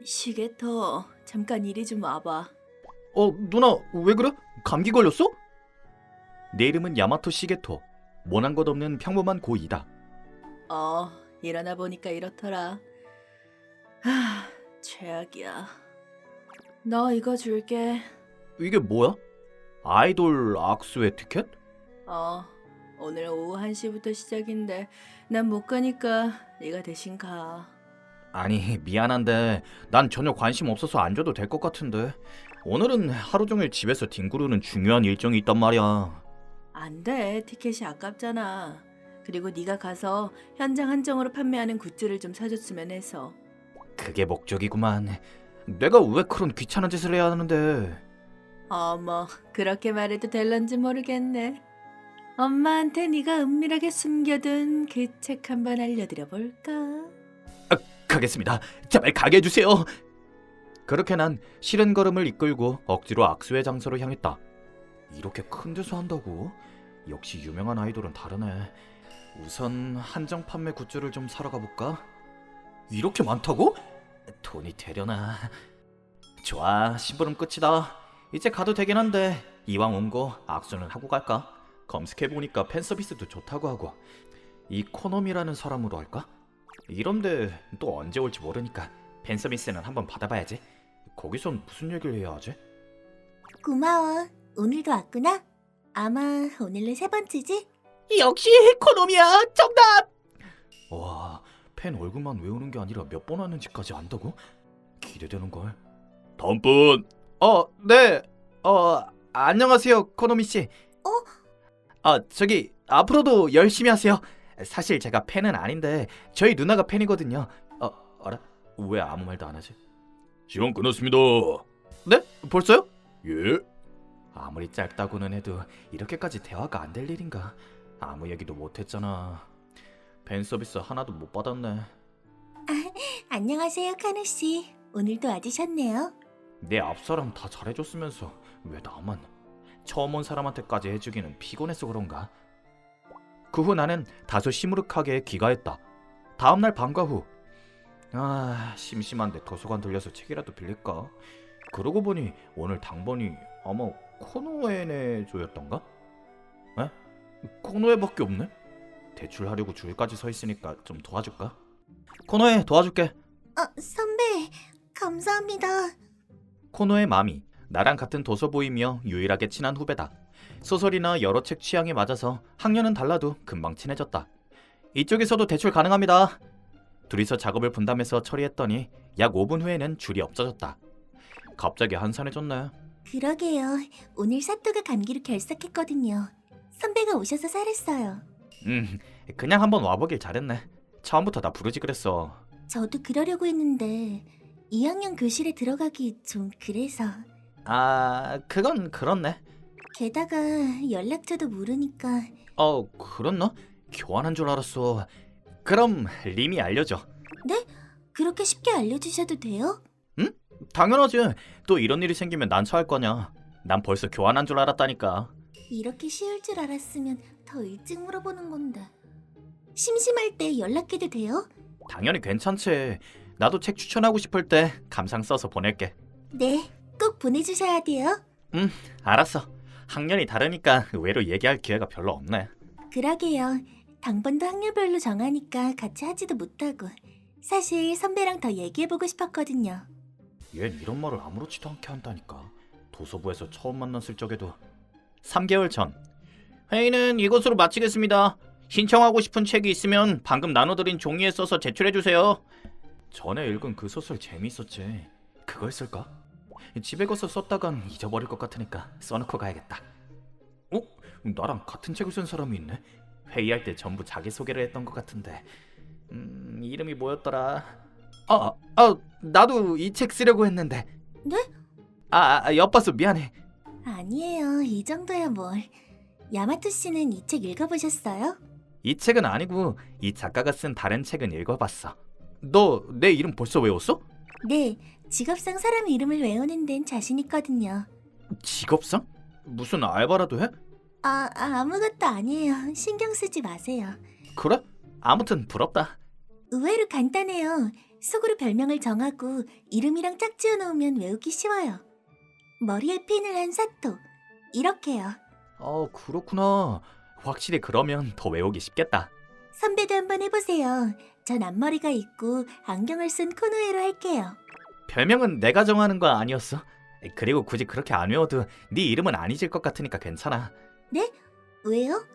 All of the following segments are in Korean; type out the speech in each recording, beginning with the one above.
시계터, 잠깐 이리 좀 와봐. 누나 왜 그래? 감기 걸렸어? 내 이름은 야마토 시게토. 모난 것 없는 평범한 고이다. 일어나 보니까 이렇더라. 하, 최악이야. 너 이거 줄게. 이게 뭐야? 아이돌 악수회 티켓? 오늘 오후 1시부터 시작인데 난 못 가니까 네가 대신 가. 아니 미안한데 난 전혀 관심 없어서 안 줘도 될 것 같은데. 오늘은 하루 종일 집에서 뒹구르는 중요한 일정이 있단 말이야. 안 돼, 티켓이 아깝잖아. 그리고 네가 가서 현장 한정으로 판매하는 굿즈를 좀 사줬으면 해서. 그게 목적이구만. 내가 왜 그런 귀찮은 짓을 해야 하는데. 어머, 그렇게 말해도 될런지 모르겠네. 엄마한테 네가 은밀하게 숨겨둔 그 책 한번 알려드려 볼까? 가겠습니다. 제발 가게 해주세요. 그렇게 난 싫은 걸음을 이끌고 억지로 악수회 장소로 향했다. 이렇게 큰 데서 한다고? 역시 유명한 아이돌은 다르네. 우선 한정 판매 굿즈를 좀 사러 가볼까? 이렇게 많다고? 돈이 되려나? 좋아, 심부름 끝이다. 이제 가도 되긴 한데 이왕 온 거 악수는 하고 갈까? 검색해보니까 팬서비스도 좋다고 하고. 이 코노미라는 사람으로 할까? 이런데 또 언제 올지 모르니까 팬서비스는 한번 받아봐야지. 거기선 무슨 얘기를 해야 하지? 고마워. 오늘도 왔구나? 아마 오늘로 3번째지? 역시 코노미야, 정답! 와, 팬 얼굴만 외우는 게 아니라 몇 번 왔는지까지 안다고? 기대되는걸. 다음 분! 네. 안녕하세요, 코노미씨. 저기 앞으로도 열심히 하세요. 사실 제가 팬은 아닌데 저희 누나가 팬이거든요. 알아? 왜 아무 말도 안 하지? 시간 끝났습니다. 네? 벌써요? 예. 아무리 짧다고는 해도 이렇게까지 대화가 안 될 일인가? 아무 얘기도 못 했잖아. 팬 서비스 하나도 못 받았네. 안녕하세요, 카누씨. 오늘도 와주셨네요. 내 앞사람 다 잘해줬으면서 왜 나만? 처음 온 사람한테까지 해주기는 피곤해서 그런가? 그 후 나는 다소 시무룩하게 귀가했다. 다음날 방과 후 심심한데 도서관 들려서 책이라도 빌릴까? 그러고 보니 오늘 당번이 아마 코노에네 조였던가? 에? 코노에밖에 없네? 대출하려고 줄까지 서 있으니까 좀 도와줄까? 코노에 도와줄게. 선배, 감사합니다. 코노의 맘이 나랑 같은 도서부이며 유일하게 친한 후배다. 소설이나 여러 책 취향이 맞아서 학년은 달라도 금방 친해졌다. 이쪽에서도 대출 가능합니다. 둘이서 작업을 분담해서 처리했더니 약 5분 후에는 줄이 없어졌다. 갑자기 한산해졌네. 그러게요. 오늘 사또가 감기로 결석했거든요. 선배가 오셔서 살았어요. 그냥 한번 와보길 잘했네. 처음부터 나 부르지 그랬어. 저도 그러려고 했는데 2학년 교실에 들어가기 좀 그래서. 그건 그렇네. 게다가 연락처도 모르니까. 그렇나? 교환한 줄 알았어. 그럼 림이 알려줘. 네? 그렇게 쉽게 알려주셔도 돼요? 응? 당연하지. 또 이런 일이 생기면 난 처할 거냐. 난 벌써 교환한 줄 알았다니까. 이렇게 쉬울 줄 알았으면 더 일찍 물어보는 건데. 심심할 때 연락해도 돼요? 당연히 괜찮지. 나도 책 추천하고 싶을 때 감상 써서 보낼게. 네, 꼭 보내주셔야 돼요. 알았어. 학년이 다르니까 의외로 얘기할 기회가 별로 없네. 그러게요. 당번도 학년별로 정하니까 같이 하지도 못하고. 사실 선배랑 더 얘기해보고 싶었거든요. 얜 이런 말을 아무렇지도 않게 한다니까. 도서부에서 처음 만났을 적에도. 3개월 전. 회의는 이것으로 마치겠습니다. 신청하고 싶은 책이 있으면 방금 나눠드린 종이에 써서 제출해주세요. 전에 읽은 그 소설 재미있었지. 그걸 쓸까? 집에 가서 썼다간 잊어버릴 것 같으니까 써놓고 가야겠다. 나랑 같은 책을 쓴 사람이 있네. 회의할 때 전부 자기소개를 했던 것 같은데. 이름이 뭐였더라? 나도 이 책 쓰려고 했는데. 네? 엿봤어. 미안해. 아니에요. 이 정도야 뭘. 야마토 씨는 이 책 읽어보셨어요? 이 책은 아니고 이 작가가 쓴 다른 책은 읽어봤어. 너 내 이름 벌써 외웠어? 네, 직업상 사람 이름을 외우는 데는 자신 있거든요. 직업상? 무슨 알바라도 해? 아무것도 아니에요. 신경 쓰지 마세요. 그래? 아무튼 부럽다. 의외로 간단해요. 속으로 별명을 정하고 이름이랑 짝 지어 놓으면 외우기 쉬워요. 머리에 핀을 한 사토. 이렇게요. 그렇구나. 확실히 그러면 더 외우기 쉽겠다. 선배도 한번 해보세요. 전 앞머리가 있고 안경을 쓴 코노에로 할게요. 별명은 내가 정하는 거 아니었어? 그리고 굳이 그렇게 안 외워도 네 이름은 안 잊을 것 같으니까 괜찮아. 왜요?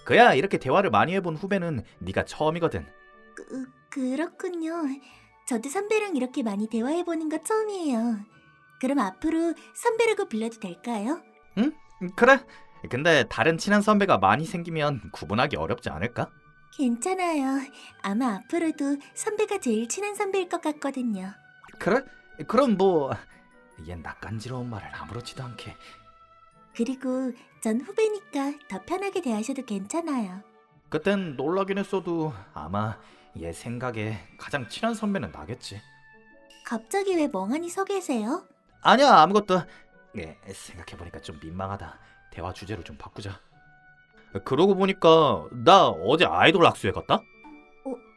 그야 이렇게 대화를 많이 해본 후배는 네가 처음이거든. 그렇군요. 저도 선배랑 이렇게 많이 대화해보는 거 처음이에요. 그럼 앞으로 선배라고 불러도 될까요? 그래. 근데 다른 친한 선배가 많이 생기면 구분하기 어렵지 않을까? 괜찮아요. 아마 앞으로도 선배가 제일 친한 선배일 것 같거든요. 그래? 그럼 뭐... 얜 낯간지러운 말을 아무렇지도 않게. 그리고 전 후배니까 더 편하게 대하셔도 괜찮아요. 그땐 놀라긴 했어도 아마 얘 생각에 가장 친한 선배는 나겠지. 갑자기 왜 멍하니 서 계세요? 아니야, 아무것도. 생각해보니까 좀 민망하다. 대화 주제를 좀 바꾸자. 그러고 보니까 나 어제 아이돌 학수회 갔다?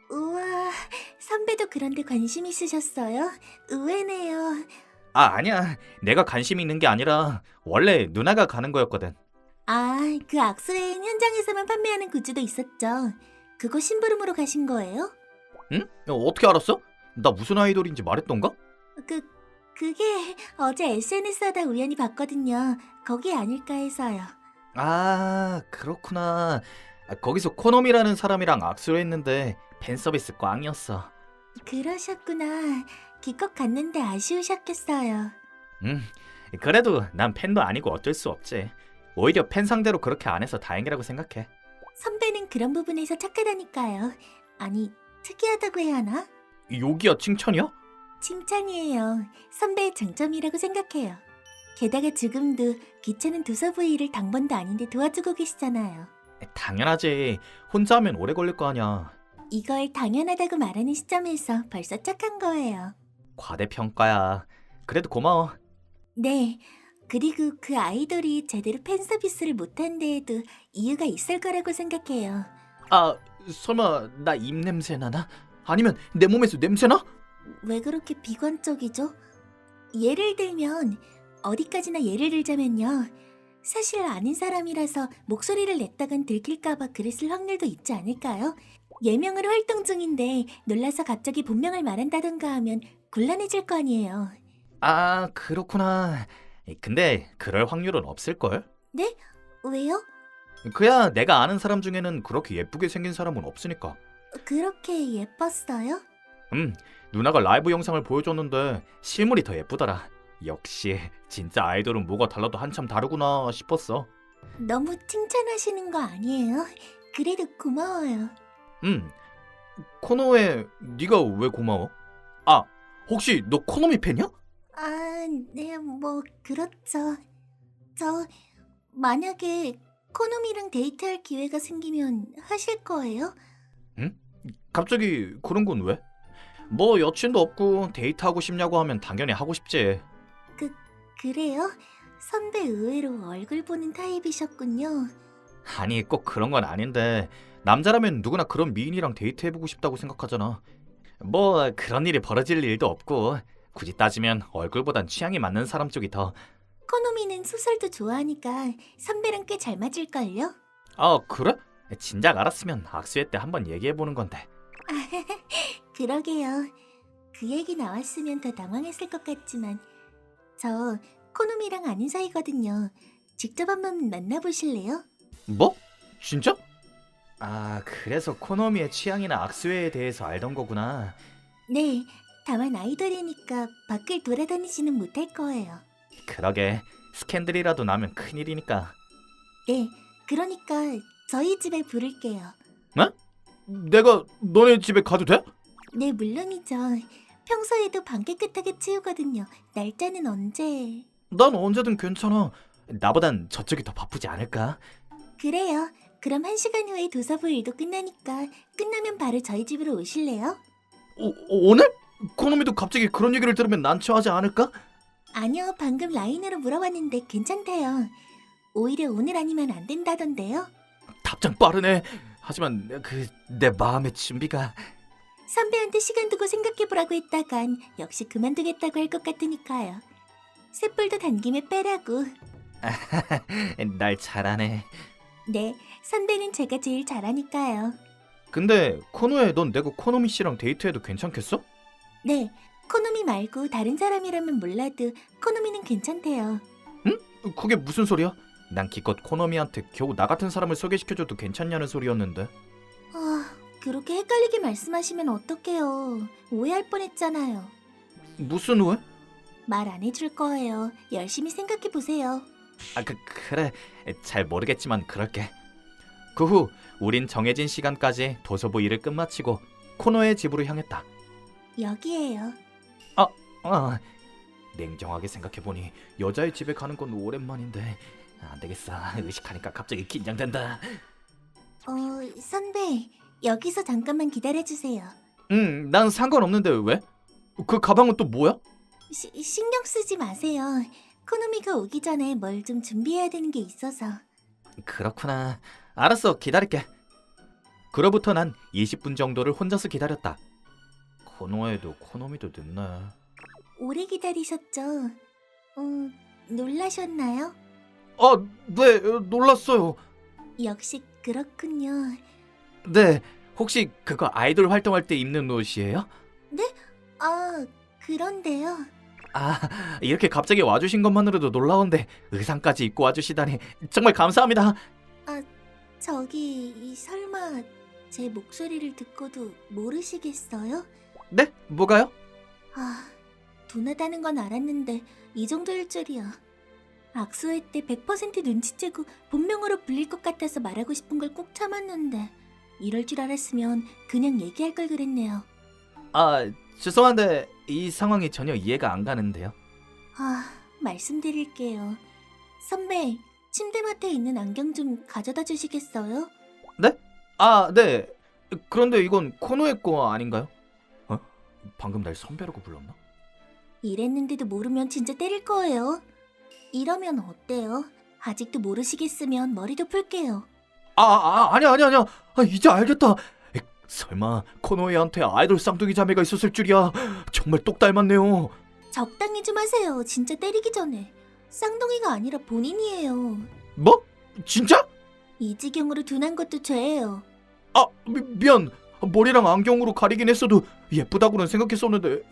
우와, 선배도 그런데 관심 있으셨어요? 의외네요. 아니야. 내가 관심 있는 게 아니라 원래 누나가 가는 거였거든. 아, 그 악수회엔 현장에서만 판매하는 굿즈도 있었죠. 그거 심부름으로 가신 거예요? 응? 어떻게 알았어? 나 무슨 아이돌인지 말했던가? 그게 어제 SNS 하다 우연히 봤거든요. 거기 아닐까 해서요. 아, 그렇구나. 거기서 코노미라는 사람이랑 악수를 했는데 팬 서비스 꽝이었어. 그러셨구나. 기껏 갔는데 아쉬우셨겠어요. 그래도 난 팬도 아니고 어쩔 수 없지. 오히려 팬 상대로 그렇게 안 해서 다행이라고 생각해. 선배는 그런 부분에서 착하다니까요. 아니, 특이하다고 해야 하나? 욕이야, 칭찬이야? 칭찬이에요. 선배의 장점이라고 생각해요. 게다가 지금도 귀찮은 도서부 일을 당번도 아닌데 도와주고 계시잖아요. 당연하지. 혼자 하면 오래 걸릴 거 아니야. 이걸 당연하다고 말하는 시점에서 벌써 착한 거예요. 과대평가야. 그래도 고마워. 네. 그리고 그 아이돌이 제대로 팬 서비스를 못한 데에도 이유가 있을 거라고 생각해요. 아, 설마 나 입냄새 나나? 아니면 내 몸에서 냄새 나? 왜 그렇게 비관적이죠? 예를 들면 어디까지나 예를 들자면요. 사실 아는 사람이라서 목소리를 냈다간 들킬까봐 그랬을 확률도 있지 않을까요? 예명으로 활동 중인데 놀라서 갑자기 본명을 말한다던가 하면 곤란해질 거 아니에요. 아, 그렇구나. 근데 그럴 확률은 없을걸? 왜요? 그야 내가 아는 사람 중에는 그렇게 예쁘게 생긴 사람은 없으니까. 그렇게 예뻤어요? 누나가 라이브 영상을 보여줬는데 실물이 더 예쁘더라. 역시 진짜 아이돌은 뭐가 달라도 한참 다르구나 싶었어. 너무 칭찬하시는 거 아니에요? 그래도 고마워요. 코노에 네가 왜 고마워? 아, 혹시 너 코노미 팬이야? 아, 네, 뭐 그렇죠. 저 만약에 코노미랑 데이트할 기회가 생기면 하실 거예요? 갑자기 그런 건 왜? 뭐 여친도 없고 데이트하고 싶냐고 하면 당연히 하고 싶지. 그래요? 선배 의외로 얼굴 보는 타입이셨군요. 아니 꼭 그런 건 아닌데 남자라면 누구나 그런 미인이랑 데이트해보고 싶다고 생각하잖아. 뭐 그런 일이 벌어질 일도 없고 굳이 따지면 얼굴보단 취향이 맞는 사람 쪽이 더... 코노미는 소설도 좋아하니까 선배랑 꽤 잘 맞을걸요? 아 그래? 진작 알았으면 악수회 때 한번 얘기해보는 건데. 그러게요. 그 얘기 나왔으면 더 당황했을 것 같지만 저 코노미랑 아는 사이거든요. 직접 한번 만나보실래요? 뭐? 진짜? 아 그래서 코노미의 취향이나 악수회에 대해서 알던 거구나. 네, 다만 아이돌이니까 밖을 돌아다니지는 못할 거예요. 그러게 스캔들이라도 나면 큰일이니까. 네, 그러니까 저희 집에 부를게요. 내가 너네 집에 가도 돼? 네, 물론이죠. 평소에도 방 깨끗하게 치우거든요. 날짜는 언제? 난 언제든 괜찮아. 나보단 저쪽이 더 바쁘지 않을까? 그래요. 그럼 1시간 후에 도서부 일도 끝나니까 끝나면 바로 저희 집으로 오실래요? 오늘? 코노미도 갑자기 그런 얘기를 들으면 난처하지 않을까? 아니요, 방금 라인으로 물어봤는데 괜찮대요. 오히려 오늘 아니면 안 된다던데요. 답장 빠르네. 하지만 내 마음의 준비가... 선배한테 시간 두고 생각해보라고 했다간 역시 그만두겠다고 할 것 같으니까요. 쇳불도 당김에 빼라고. 날 잘하네. 네, 선배는 제가 제일 잘하니까요. 근데 코노에 넌 내가 코노미 씨랑 데이트해도 괜찮겠어? 네, 코노미 말고 다른 사람이라면 몰라도 코노미는 괜찮대요. 그게 무슨 소리야? 난 기껏 코노미한테 겨우 나 같은 사람을 소개시켜줘도 괜찮냐는 소리였는데. 그렇게 헷갈리게 말씀하시면 어떡해요. 오해할 뻔했잖아요. 무슨 오해? 말 안 해줄 거예요. 열심히 생각해보세요. 그래. 잘 모르겠지만 그럴게. 그 후 우린 정해진 시간까지 도서부 일을 끝마치고 코노의 집으로 향했다. 여기에요. 냉정하게 생각해보니 여자의 집에 가는 건 오랜만인데 안 되겠어. 의식하니까 갑자기 긴장된다. 선배, 여기서 잠깐만 기다려주세요. 난 상관없는데 왜? 그 가방은 또 뭐야? 신경 쓰지 마세요. 코노미가 오기 전에 뭘 좀 준비해야 되는 게 있어서. 그렇구나. 알았어, 기다릴게. 그로부터 난 20분 정도를 혼자서 기다렸다. 코노에도 코노미도 늦네. 오래 기다리셨죠? 놀라셨나요? 네, 놀랐어요. 역시 그렇군요. 네, 혹시 그거 아이돌 활동할 때 입는 옷이에요? 그런데요. 이렇게 갑자기 와주신 것만으로도 놀라운데 의상까지 입고 와주시다니 정말 감사합니다. 설마 제 목소리를 듣고도 모르시겠어요? 네? 뭐가요? 둔하다는 건 알았는데 이 정도일 줄이야. 악수회 때 100% 눈치채고 본명으로 불릴 것 같아서 말하고 싶은 걸 꼭 참았는데 이럴 줄 알았으면 그냥 얘기할 걸 그랬네요. 죄송한데 이 상황이 전혀 이해가 안 가는데요. 말씀드릴게요. 선배, 침대맡에 있는 안경 좀 가져다 주시겠어요? 네. 그런데 이건 코노의 거 아닌가요? 방금 날 선배라고 불렀나? 이랬는데도 모르면 진짜 때릴 거예요. 이러면 어때요? 아직도 모르시겠으면 머리도 풀게요. 아니야. 이제 알겠다. 설마 코노에한테 아이돌 쌍둥이 자매가 있었을 줄이야. 정말 똑 닮았네요. 적당히 좀 하세요. 진짜 때리기 전에. 쌍둥이가 아니라 본인이에요. 뭐? 진짜? 이 지경으로 둔한 것도 죄예요. 미안. 머리랑 안경으로 가리긴 했어도 예쁘다고는 생각했었는데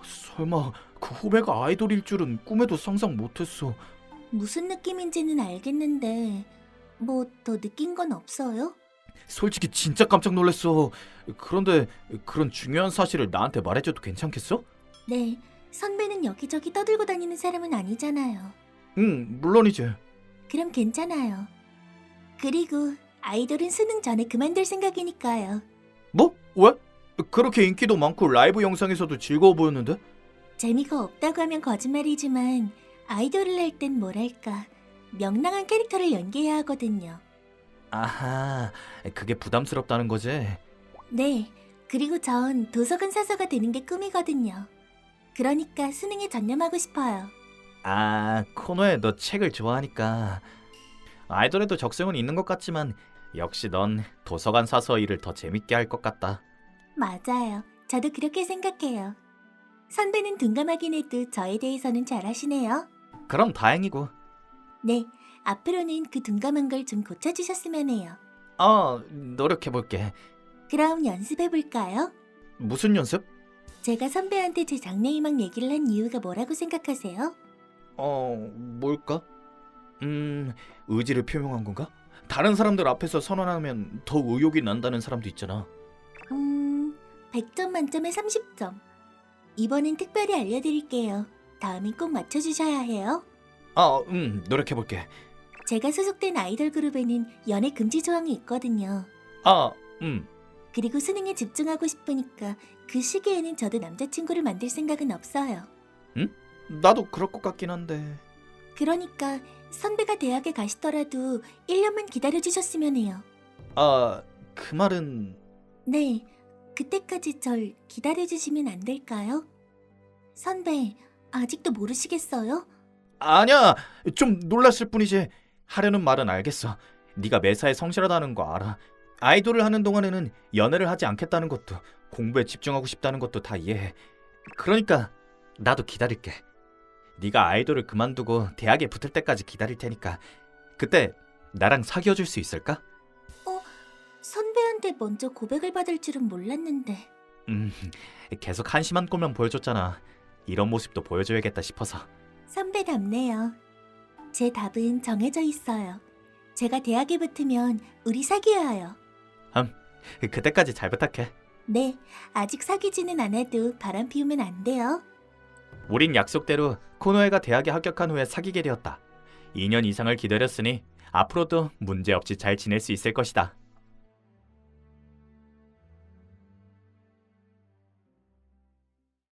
설마 그 후배가 아이돌일 줄은 꿈에도 상상 못했어. 무슨 느낌인지는 알겠는데 뭐 더 느낀 건 없어요? 솔직히 진짜 깜짝 놀랐어. 그런데 그런 중요한 사실을 나한테 말해줘도 괜찮겠어? 네, 선배는 여기저기 떠들고 다니는 사람은 아니잖아요. 응, 물론이지. 그럼 괜찮아요. 그리고 아이돌은 수능 전에 그만둘 생각이니까요. 뭐? 왜? 그렇게 인기도 많고 라이브 영상에서도 즐거워 보였는데? 재미가 없다고 하면 거짓말이지만 아이돌을 할 땐 뭐랄까 명랑한 캐릭터를 연기해야 하거든요. 아하, 그게 부담스럽다는 거지? 네, 그리고 전 도서관 사서가 되는 게 꿈이거든요. 그러니까 수능에 전념하고 싶어요. 코노에 너 책을 좋아하니까. 아이돌에도 적성은 있는 것 같지만 역시 넌 도서관 사서 일을 더 재밌게 할 것 같다. 맞아요. 저도 그렇게 생각해요. 선배는 둔감하긴 해도 저에 대해서는 잘 아시네요. 그럼 다행이고. 네, 앞으로는 그 둔감한 걸 좀 고쳐주셨으면 해요. 노력해볼게. 그럼 연습해볼까요? 무슨 연습? 제가 선배한테 제 장래희망 얘기를 한 이유가 뭐라고 생각하세요? 뭘까? 의지를 표명한 건가? 다른 사람들 앞에서 선언하면 더 의욕이 난다는 사람도 있잖아. 100점 만점에 30점. 이번엔 특별히 알려드릴게요. 다음엔 꼭 맞춰주셔야 해요. 노력해볼게. 제가 소속된 아이돌 그룹에는 연애 금지 조항이 있거든요. 그리고 수능에 집중하고 싶으니까 그 시기에는 저도 남자친구를 만들 생각은 없어요. 나도 그럴 것 같긴 한데. 그러니까 선배가 대학에 가시더라도 1년만 기다려주셨으면 해요. 그 말은... 네, 그때까지 절 기다려주시면 안 될까요? 선배, 아직도 모르시겠어요? 아니야, 좀 놀랐을 뿐이지. 하려는 말은 알겠어. 네가 매사에 성실하다는 거 알아. 아이돌을 하는 동안에는 연애를 하지 않겠다는 것도 공부에 집중하고 싶다는 것도 다 이해해. 그러니까 나도 기다릴게. 네가 아이돌을 그만두고 대학에 붙을 때까지 기다릴 테니까 그때 나랑 사귀어 줄 수 있을까? 선배한테 먼저 고백을 받을 줄은 몰랐는데. 계속 한심한 꼴만 보여줬잖아. 이런 모습도 보여줘야겠다 싶어서. 선배답네요. 제 답은 정해져 있어요. 제가 대학에 붙으면 우리 사귀어요. 그때까지 잘 부탁해. 네, 아직 사귀지는 않아도 바람 피우면 안 돼요. 우린 약속대로 코노에가 대학에 합격한 후에 사귀게 되었다. 2년 이상을 기다렸으니 앞으로도 문제없이 잘 지낼 수 있을 것이다.